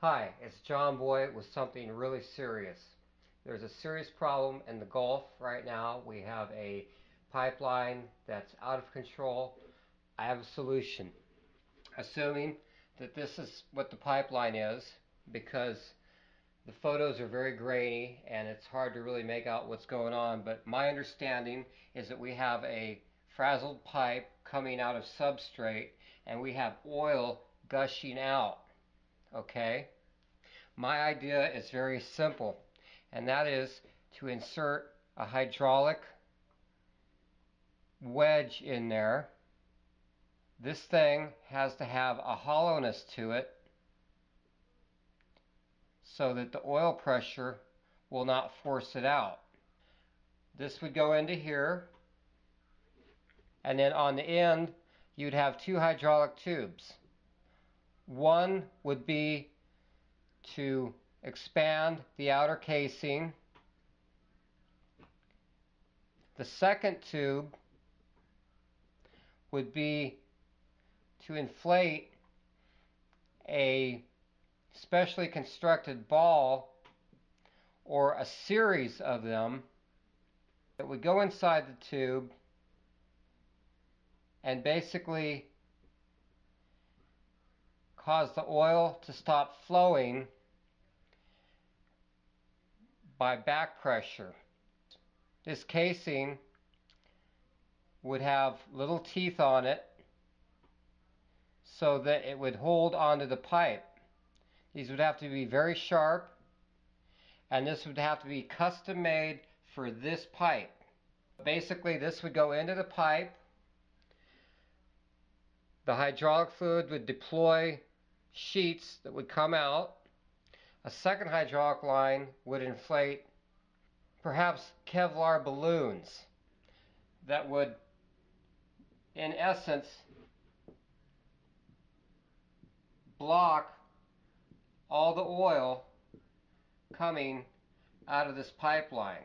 Hi, it's John Boy with something really serious. There's a serious problem in the Gulf right now. We have a pipeline that's out of control. I have a solution. Assuming that this is what the pipeline is, because the photos are very grainy and it's hard to really make out what's going on, but my understanding is that we have a frazzled pipe coming out of substrate and we have oil gushing out. Okay? My idea is very simple, and that is to insert a hydraulic wedge in there. This thing has to have a hollowness to it so that the oil pressure will not force it out. This would go into here, and then on the end you'd have two hydraulic tubes. One would be to expand the outer casing. The second tube would be to inflate a specially constructed ball or a series of them that would go inside the tube and basically cause the oil to stop flowing by back pressure. This casing would have little teeth on it so that it would hold onto the pipe. These would have to be very sharp, and this would have to be custom made for this pipe. Basically, this would go into the pipe. The hydraulic fluid would deploy sheets that would come out. A second hydraulic line would inflate perhaps Kevlar balloons that would, in essence, block all the oil coming out of this pipeline.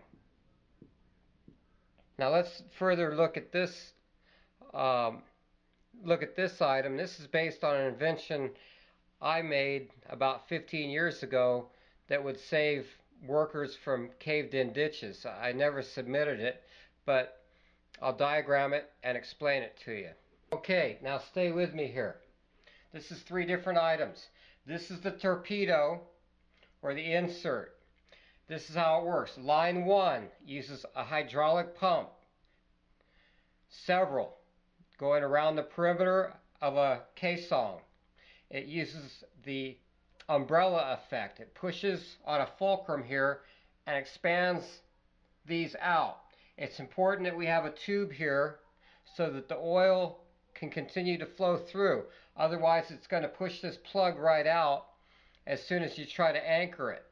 Now let's further look at this item. This is based on an invention I made about 15 years ago that would save workers from caved-in ditches. I never submitted it, but I'll diagram it and explain it to you. Okay, now stay with me here. This is three different items. This is the torpedo, or the insert. This is how it works. Line 1 uses a hydraulic pump, several, going around the perimeter of a caisson. It uses the umbrella effect. It pushes on a fulcrum here and expands these out. It's important that we have a tube here so that the oil can continue to flow through. Otherwise, it's going to push this plug right out as soon as you try to anchor it.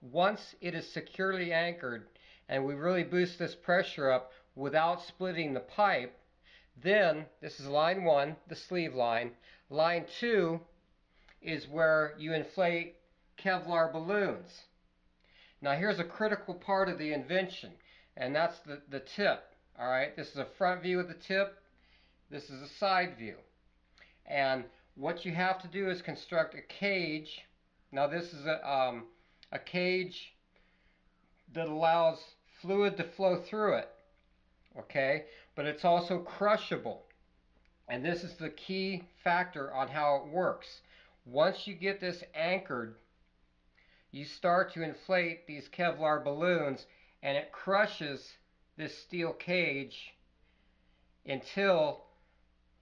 Once it is securely anchored and we really boost this pressure up without splitting the pipe, then this is line 1, the sleeve line. Line 2 is where you inflate Kevlar balloons. Now here's a critical part of the invention, and that's the tip. Alright, this is a front view of the tip, this is a side view. And what you have to do is construct a cage. Now this is a cage that allows fluid to flow through it. Okay, but it's also crushable. And this is the key factor on how it works. Once you get this anchored, you start to inflate these Kevlar balloons and it crushes this steel cage until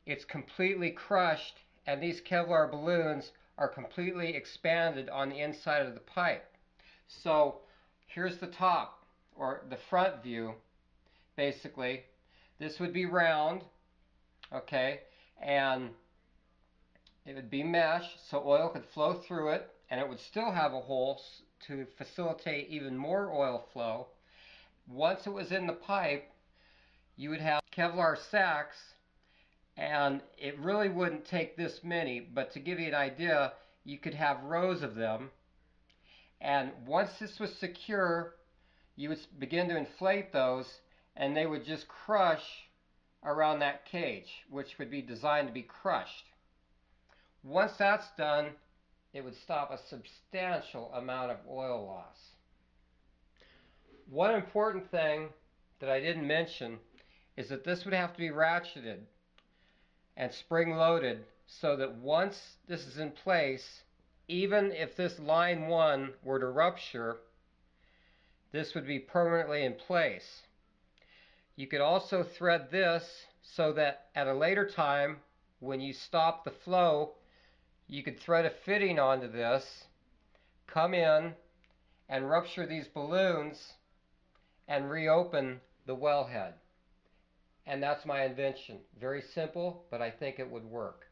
it's completely crushed and these Kevlar balloons are completely expanded on the inside of the pipe. So here's the top, or the front view. Basically, this would be round, okay, and it would be mesh so oil could flow through it, and it would still have a hole to facilitate even more oil flow. Once it was in the pipe, you would have Kevlar sacks, and it really wouldn't take this many, but to give you an idea, you could have rows of them. And once this was secure, you would begin to inflate those, and they would just crush around that cage, which would be designed to be crushed. Once that's done, it would stop a substantial amount of oil loss. One important thing that I didn't mention is that this would have to be ratcheted and spring-loaded so that once this is in place, even if this line 1 were to rupture, this would be permanently in place. You could also thread this so that at a later time, when you stop the flow, you could thread a fitting onto this, come in, and rupture these balloons and reopen the wellhead. And that's my invention. Very simple, but I think it would work.